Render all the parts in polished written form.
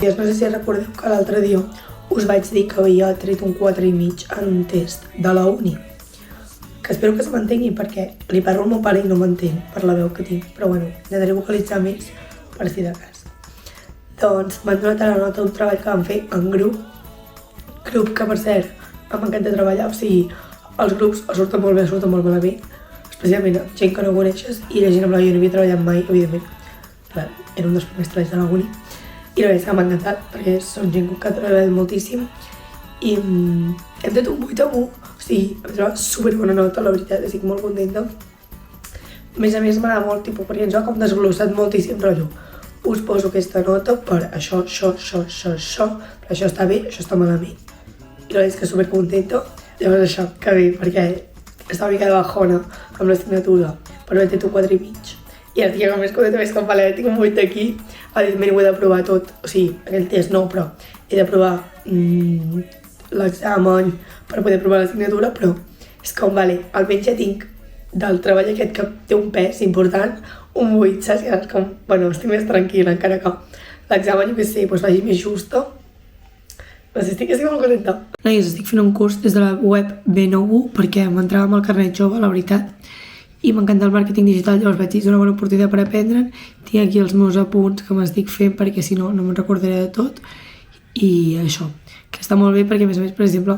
No sé si recordeu que l'altre dia us vaig dir que havia tret un 4,5 en un test de la uni. Que espero que se m'entengui perquè li parlo al meu pare i no m'entenc per la veu que tinc. Però bueno, intentaré vocalitzar més per si de cas. Doncs m'han donat a la nota un treball que vam fer en grup. Grup que, per cert, m'encanta treballar. O sigui, els grups o surten molt bé o surten molt malament. Especialment amb gent que no coneixes i la gent amb la que jo no havia treballat mai, evidentment. Clar, era un dels primers treballs de la uni. I la veritat que m'ha encantat perquè són gent que ha treballat moltíssim i hem tret un 8 amb 1, o sigui, em troba superbona nota, la veritat, estic molt contenta. A més m'agrada molt, perquè ens ho ha com desglossat moltíssim rotllo. Us poso aquesta nota per això, però això està bé, això està malament. I la veritat és que supercontenta. Llavors això, que bé, perquè estava una mica de bajona amb l'assignatura, però he tret un 4,5. I ara estic més contenta, més com vale, tinc un 8 aquí. Evidentment ho he de provar tot, o sigui, aquell test no, però he de provar l'examen per poder provar l'assignatura, però és com, vale, almenys ja tinc del treball aquest que té un pes important, un 8, saps? I és com, bueno, estic més tranquil·la, encara que l'examen, jo què sé, doncs vagi més justa. No sé, estic molt contenta. Noies, estic fent un curs des de la web B9U perquè m'entrava amb el carnet jove, la veritat, i m'encanta el màrqueting digital, llavors vaig dir és una bona oportunitat per aprendre'n. Tinc aquí els meus apunts que m'estic fent perquè si no, no me'n recordaré de tot. I això, que està molt bé perquè a més, per exemple,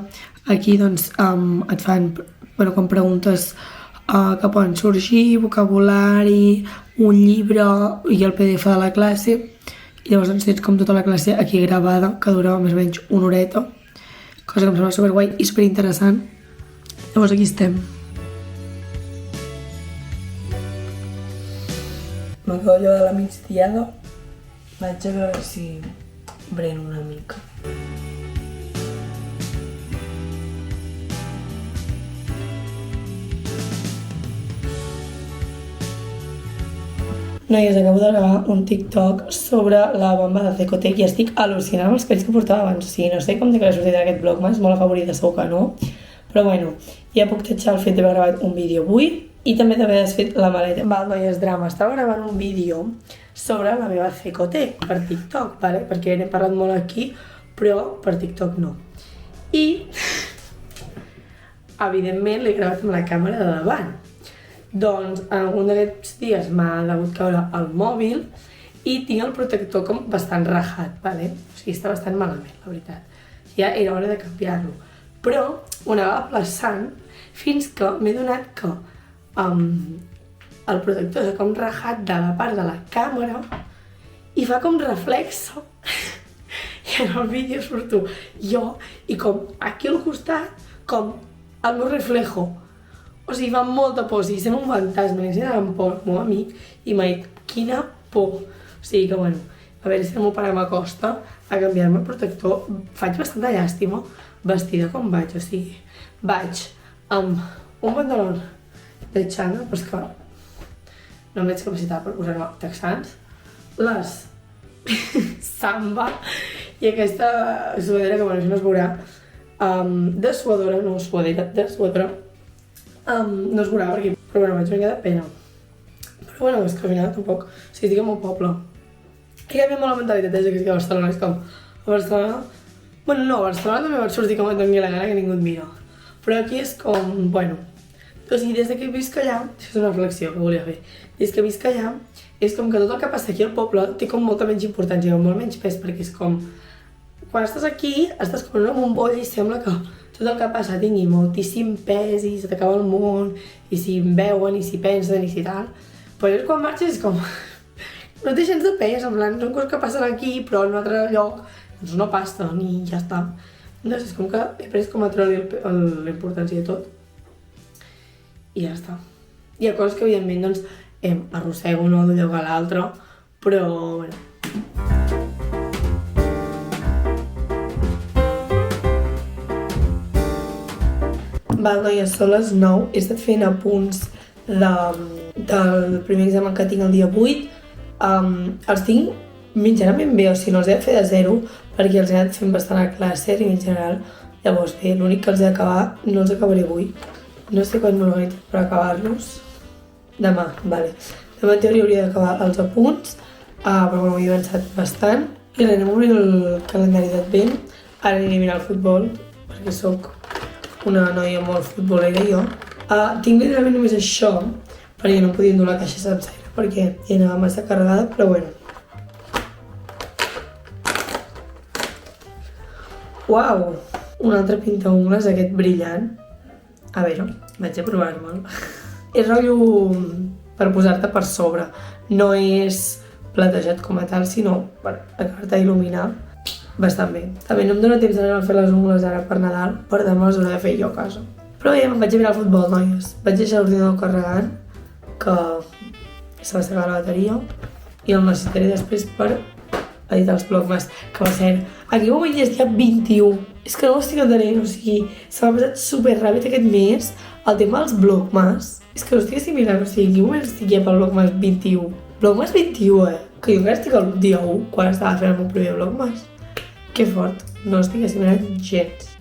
aquí doncs et fan, bueno, com preguntes que poden sorgir, vocabulari, un llibre i el PDF de la classe. I llavors doncs tens com tota la classe aquí gravada, que dura més o menys una horeta, cosa que em sembla superguai i superinteressant. Llavors aquí estem. M'acabo jo de la migdiada, vaig a veure si breno una mica. Noies, acabo de gravar un TikTok sobre la bomba de Cecotec i estic al·lucinant amb els pells que portava abans. O sigui, no sé com de que l'he sortit en aquest vlog, és molt afavorida, segur que no. Però bueno, ja puc tatxar el fet d'haver gravat un vídeo avui i també d'haver desfet la maleta. Val, noies, drama. Estava gravant un vídeo sobre la meva Cecotec per TikTok, vale? Perquè n'he parlat molt aquí, però per TikTok no. I, evidentment, l'he gravat amb la càmera de davant. Doncs, en algun d'aquests dies m'ha degut caure el mòbil i tinc el protector com bastant rajat, vale? O sigui, està bastant malament, la veritat. Ja era hora de canviar-lo. Però ho anava aplaçant fins que m'he donat que el protector és com rajat de la part de la càmera i fa com reflexa. I en el vídeo surto jo i com aquí al costat, com el meu reflejo. O sigui, fa molta por, o sigui, sembla un fantasma, li sembla amb por, el meu amic, i m'ha dit, quina por. O sigui que, bueno, a veure si el meu pare m'acosta a canviar-me el protector. Faig bastanta llàstima vestida com vaig, o sigui, vaig amb un pantaló de xana, però és que no em veig capacitat per posar-me texans, les samba i aquesta suadera, que bueno, això no es veurà, de suadora, no suadera, de suadora, no es veurà perquè, però bueno, vaig venir de pena. Però bueno, és que al final tampoc, o sigui, estic al meu poble. He canviat molt la mentalitat des que estic a Barcelona, és com, a Barcelona, bueno, no, a Barcelona també vaig sortir com a doni la gana que ningú et mira, però aquí és com, bueno, o sigui, des que visc allà, això és una reflexió que volia fer, des que visc allà, és com que tot el que passa aquí al poble té com molta menys importància, molt menys pes, perquè és com, quan estàs aquí, estàs com en una bombolla i sembla que tot el que passa tingui moltíssim pes i se t'acaba el món, i si em veuen, i si pensen, i si tal, però quan marxes és com, no té gens de pes, en plan, són coses que passen aquí, però en un altre lloc, doncs no passen i ja està. Doncs és com que he pres com a treure la importància de tot. I ja està. Hi ha coses que evidentment doncs arrossego no d'un lloc a l'altre, però bueno. Val, noies, són les 9, he estat fent apunts del primer examen que tinc el dia 8. Els tinc mitjanament bé, o sigui, no els he de fer de zero perquè els he anat fent bastant a classe i en general. Llavors bé, l'únic que els he d'acabar no els acabaré avui. No sé quan m'organitzo per acabar-los. Demà, vale. Demà en teoria hauria d'acabar els apunts, però bueno, m'he avançat bastant I res, anem a obrir el calendari d'advent. Ara aniré a mirar el futbol, perquè sóc una noia molt futbolera jo. Tinc literalment només això, perquè no podia endur la caixa sencera, perquè ja anava massa carregada, però bueno. Uau! Un altre pintaungles, aquest brillant. A veure, vaig a provar-me'l. És rotllo per posar-te per sobre. No és platejat com a tal, sinó per acabar-te a il·luminar bastant bé. També no em dóna temps d'anar a fer les ungles ara per Nadal, per demà les hauré de fer jo a casa. Però bé, me'n vaig a mirar el futbol, noies. Vaig deixar l'ordinador carregant, que se m'ha acabat la bateria, i el necessitaré després per editar els vlogmas. Que va ser, aquí moment ja és dia 21. És que no ho estic entenent, o sigui, se m'ha passat superràpid aquest mes el tema dels vlogmas. És que no estic assimilant, o sigui, en quin moment estic ja pel vlogmas 21? Vlogmas 21, Que jo encara estic al dia 1, quan estava fent el meu primer vlogmas. Que fort, no estic assimilant gens.